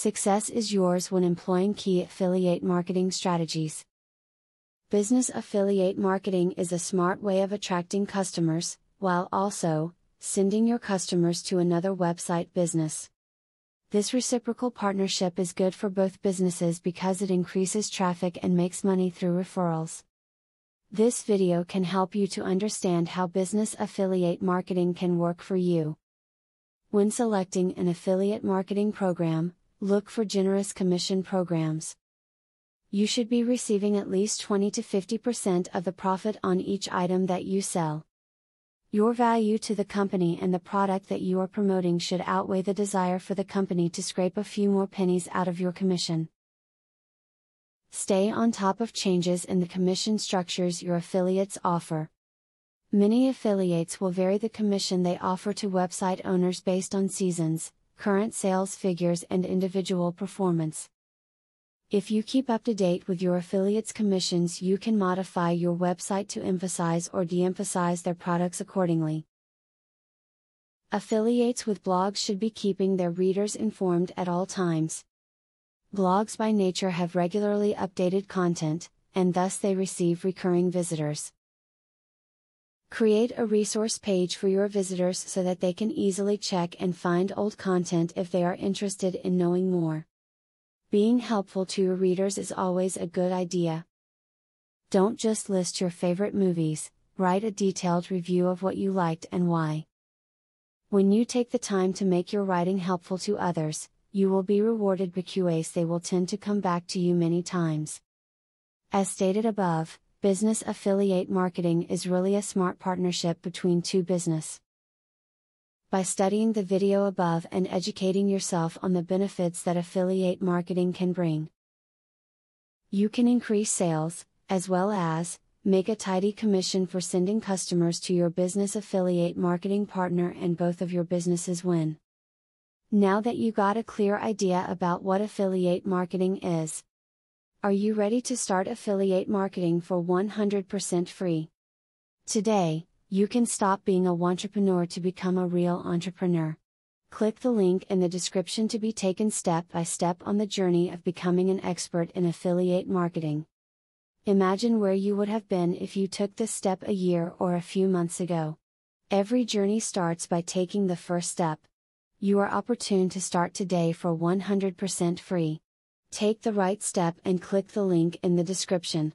Success is yours when employing key affiliate marketing strategies. Business affiliate marketing is a smart way of attracting customers, while also sending your customers to another website business. This reciprocal partnership is good for both businesses because it increases traffic and makes money through referrals. This video can help you to understand how business affiliate marketing can work for you. When selecting an affiliate marketing program, look for generous commission programs. You should be receiving at least 20 to 50% of the profit on each item that you sell. Your value to the company and the product that you are promoting should outweigh the desire for the company to scrape a few more pennies out of your commission. Stay on top of changes in the commission structures your affiliates offer. Many affiliates will vary the commission they offer to website owners based on seasons, current sales figures, and individual performance. If you keep up to date with your affiliates' commissions, you can modify your website to emphasize or de-emphasize their products accordingly. Affiliates with blogs should be keeping their readers informed at all times. Blogs by nature have regularly updated content, and thus they receive recurring visitors. Create a resource page for your visitors so that they can easily check and find old content if they are interested in knowing more. Being helpful to your readers is always a good idea. Don't just list your favorite movies, write a detailed review of what you liked and why. When you take the time to make your writing helpful to others, you will be rewarded because they will tend to come back to you many times. As stated above, business affiliate marketing is really a smart partnership between two businesses. By studying the video above and educating yourself on the benefits that affiliate marketing can bring, you can increase sales, as well as make a tidy commission for sending customers to your business affiliate marketing partner, and both of your businesses win. Now that you got a clear idea about what affiliate marketing is, are you ready to start affiliate marketing for 100% free? Today, you can stop being a wantrepreneur to become a real entrepreneur. Click the link in the description to be taken step by step on the journey of becoming an expert in affiliate marketing. Imagine where you would have been if you took this step a year or a few months ago. Every journey starts by taking the first step. You are opportune to start today for 100% free. Take the right step and click the link in the description.